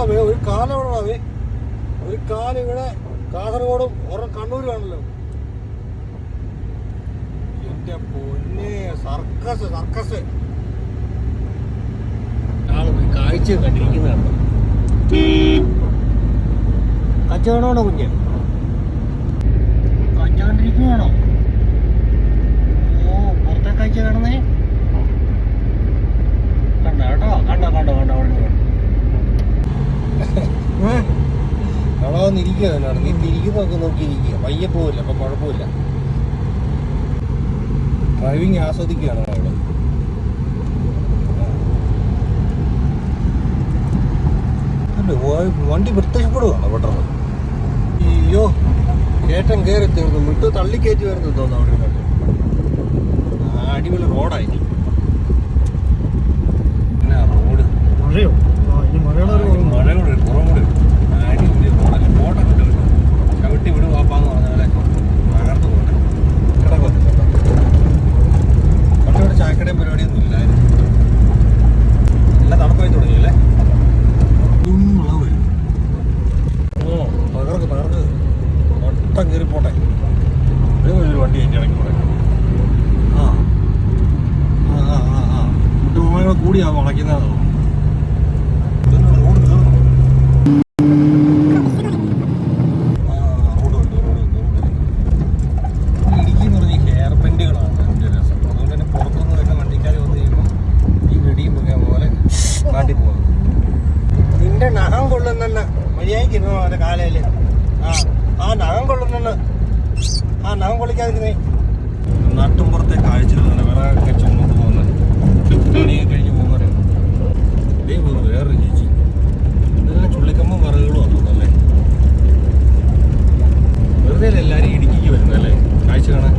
ആണവേ ഒരു കാലമാണവേ, ഒരു കാലം ഇവിടെ കാസർഗോഡും കണ്ണൂരുമാണല്ലോ. എന്റെ പൊന്നെ, സർക്കസ് സർക്കസ് കാഴ്ച കണ്ടിരിക്കുന്നതാണ്. കച്ചവടമാണോ കുഞ്ഞ്? കാഴ്ച കണ്ടിരിക്കുന്നതാണോ? ഓ, പുറത്തെ കാഴ്ച കാണുന്നേ കണ്ട കേട്ടോ, കണ്ടോ കണ്ടോ കണ്ടോ അവിടെ വന്നിരിക്കുക തന്നെയാണ്. നീ തിരിക്കുന്നൊക്കെ നോക്കിയിരിക്കുക, പയ്യെ പോവില്ല, അപ്പൊ കുഴപ്പമില്ല. ഡ്രൈവിങ് ആസ്വദിക്കുകയാണ് അവിടെ. വണ്ടി പ്രത്യക്ഷപ്പെടുകയാണ് പെട്ടെന്ന്. അയ്യോ, കയറ്റം കയറി തീർന്നു, വിട്ട് തള്ളിക്കയറ്റി വരുന്നു തോന്നുന്നു. അവിടെ കണ്ടു അടിപൊളി റോഡായി. പിന്നെ റോഡ് മഴയോ, മഴയോടെ ഒരു കുറവും കൂടി അടിപൊളി റോഡല്ലേ. ഫോട്ടോ കിട്ടും, ചവിട്ടി വിട് വാപ്പാന്ന് പറഞ്ഞാലെ തകർന്നു പോകട്ടെ. കിടക്കും കുറച്ചുകൂടെ ചായക്കടയും പരിപാടിയൊന്നും ഇല്ലായിരുന്നു. നല്ല തണുപ്പായി തുടങ്ങിയല്ലേ. തകർക്ക് ഒട്ടം കയറിപ്പോട്ടെ. ഒരു വണ്ടി അതിൻ്റെ ഇടയ്ക്ക് കൂടെ കൂടിയാ വളയ്ക്കുന്നത്. റോഡ് കയറുന്നു. ഇടുക്കി എന്ന് പറഞ്ഞ ഹെയർ ബെൻഡുകളാണ് എൻ്റെ രസം. അതുകൊണ്ട് തന്നെ പുറത്തുനിന്ന് വരുന്ന വണ്ടിക്കാർ വന്ന് കഴിയുമ്പോൾ ഈ വെടിയും പോലെ നാട്ടിൽ പോകുന്നു. നിന്റെ നഖം കൊള്ളുന്നെന്ന് മര്യാദയ്ക്ക് ഇരുന്നോ അവൻ്റെ കാലയിൽ. ആ നഖം കൊള്ളുന്നെന്ന്, ആ നഖം കൊള്ളിക്കാതിരുന്നേ. നാട്ടുംപുറത്തെ കാഴ്ചകൾ തന്നെ വിറകൊക്കെ ചുമന്നു പോകുന്നത്. പണിയൊക്കെ കഴിഞ്ഞ് പോകുന്നവരെ ഇതേ പോകുന്നു. വേറൊരു ചേച്ചി ഇതെല്ലാം ചുള്ളിക്കമ്പും വിറകുകളും തോന്നുന്നല്ലേ. വെറുതെ എല്ലാവരും ഇടുക്കിക്ക് വരുന്നല്ലേ കാഴ്ച കാണാൻ.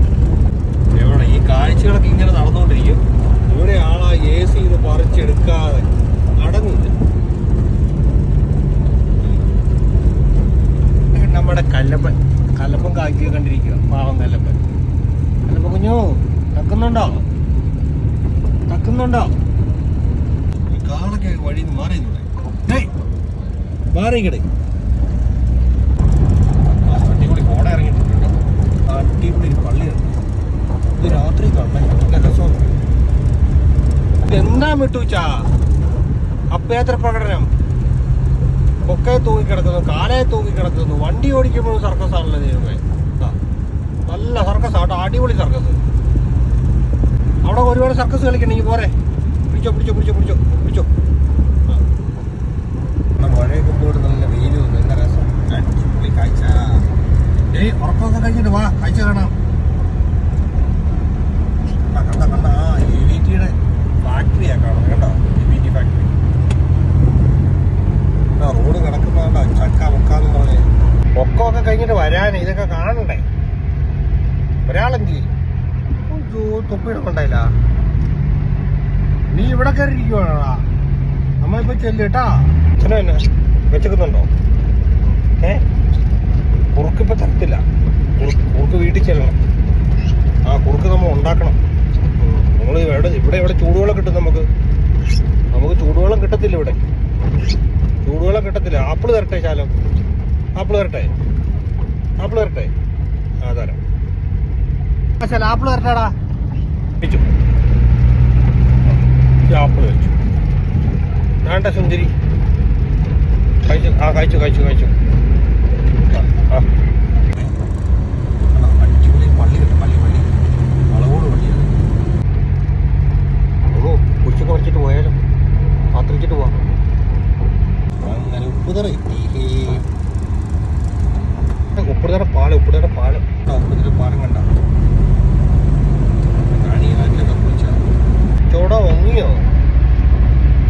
എവിടെ ഈ കാഴ്ചകളൊക്കെ ഇങ്ങനെ നടന്നുകൊണ്ടിരിക്കും. ഇവിടെ ആളാ AC ഇത് പറിച്ചെടുക്കാതെ അടങ്ങില്ല. നമ്മുടെ കല്ലപ്പൻ കാഴ്ച കണ്ടിരിക്കുക. പാവം കല്ലപ്പൻ കുഞ്ഞു തക്കുന്നുണ്ടോ? ഈ കാളൊക്കെ വഴി മാറിക്കടേ. അടിപൊളി കോട ഇറങ്ങിയിട്ടുണ്ട്. അടിപൊളി ഒരു പള്ളിയുണ്ട്. ഇത് രാത്രി കാണാൻ നല്ല രസമാണ്. ഇതെന്താ മിട്ടുച്ചാ അഭ്യാത്ര പ്രകടനം? ഒക്കെ തൂങ്ങിക്കിടക്കുന്നു, കാലയെ തൂങ്ങിക്കിടക്കുന്നു. വണ്ടി ഓടിക്കുമ്പോൾ സർക്കസ് ആണല്ലോ ദൈവമേ. നല്ല സർക്കസ് ആട്ടോ, അടിപൊളി സർക്കസ്. അവിടെ ഒരുപാട് സർക്കസ് കളിക്കണമെങ്കിൽ പോരെ. പിടിച്ചോ. മഴയൊക്കെ പോയിട്ട് നല്ല വെയിൽ വന്നു. എന്താ രസം, അടിപൊളി കാഴ്ച. ഉറക്കമൊക്കെ കഴിഞ്ഞിട്ട് വാ, കാഴ്ച കാണാം. കണ്ട AVTയുടെ ഫാക്ടറിയാ കാണുന്നത് കേട്ടോ. AVT factory. റോഡ് കിടക്കുന്നതാ ചക്ക മുക്കാന്ന് പറഞ്ഞ്. പൊക്കമൊക്കെ കഴിഞ്ഞിട്ട് വരാൻ ഇതൊക്കെ കാണണ്ടേ. ഒരാളെന്തി തൊപ്പിയിടണ്ടായില്ല. നീ ഇവിടെ കയറി ഇരിക്കുവാണോടാ? നമ്മളിപ്പോ ചെല്ലിട്ടാ. അച്ഛനെ തന്നെ വെച്ചേക്കുന്നുണ്ടോ? കുറുക്കിപ്പോ തരത്തില്ല. കുറുക്ക് വീട്ടിൽ ചെല്ലണം. ആ കുറുക്ക് നമ്മൾ ഉണ്ടാക്കണം. നമ്മൾ ഇവിടെ ചൂടുവെള്ളം കിട്ടും. നമുക്ക് ചൂടുവെള്ളം കിട്ടത്തില്ല ഇവിടെ. ചൂടുവെള്ളം കിട്ടത്തില്ല. ആപ്പിള് തരട്ടെ ശാലം? ആപ്പിള് തരട്ടെ? ആ തരാം. ശാല ആപ്പിള് തരട്ടാടാ. വെച്ചു ആപ്പിള് വെച്ചു. വേണ്ട സുന്ദരി. കഴിച്ചു. അടിപൊളി പള്ളി കിട്ടും. പള്ളി വളവോട് പള്ളിയാണ്. കുറിച്ചൊക്കെ വരച്ചിട്ട് പോയാലോ? പാത്രിച്ചിട്ട് പോവാം. അങ്ങനെ ഉപ്പുതറ പാലം കണ്ട കാണിയിലൊക്കെ കുളിച്ച ചോട ഒങ്ങിയോ?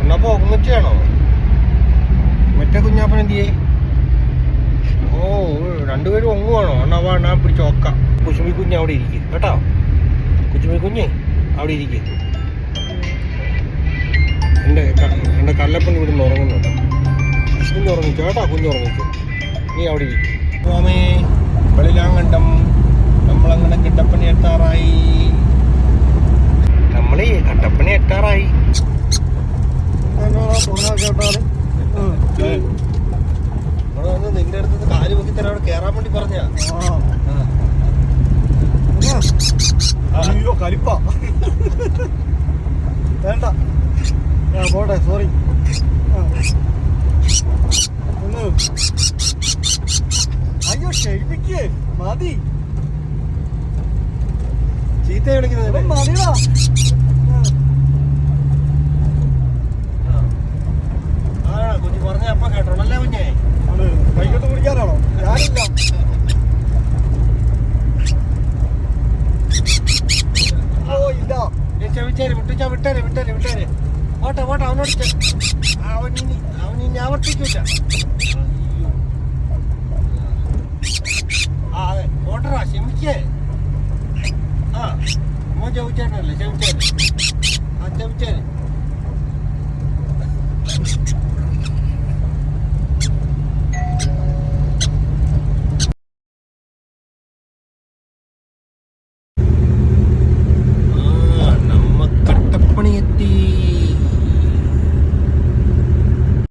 എന്നപ്പോ ഒങ്ങിച്ചാണോ? മറ്റേ കുഞ്ഞാപ്പൻ എന്തിയേ? ഓ, രണ്ടുപേരും ഒങ്ങുവാണോ? എന്നാ ഞാൻ പിടിച്ച് ഒക്കാം. കുശുമി കുഞ്ഞ് അവിടെ ഇരിക്കും കേട്ടോ. കുശുമി കുഞ്ഞ് അവിടെ ഇരിക്കും. എൻ്റെ കല്ലപ്പൻ ഇവിടുന്ന് ഉറങ്ങുന്നുണ്ടോ? കുഞ്ഞുറങ്ങിച്ചു കേട്ടോ, കുഞ്ഞുറങ്ങിച്ചു. നീ അവിടെ ഇരിക്കും. സ്വാമി വെളിലാങ്കണ്ടം. നമ്മളങ്ങനെ കട്ടപ്പന എത്താറായി. കേട്ടാല് ഒരുത്തരം അവിടെ കേറാൻ വേണ്ടി പറഞ്ഞാ. അയ്യോ കലിപ്പ വേണ്ട. പോട്ടെ, സോറി. അയ്യോ ക്ഷമിക്ക്, മതി. ചീത്ത വിളിക്കുന്നത് മതിടാ. കുഞ്ഞു പറഞ്ഞ അപ്പ കേട്ടോണല്ലേ കുഞ്ഞേ? കൈകെട്ട് കുടിക്കാനാണോ? ഞാനില്ല. ഓ ഇല്ല. വിട്ടേര് ഓട്ടെ അവനോട് അവനിനി ആവർത്തിക്കൂല. അതെ ഓട്ടറാ, ക്ഷമിക്കേ. മോൻ ചോദിച്ചേട്ടനല്ലേ, ക്ഷമിച്ചേട്ടൻ.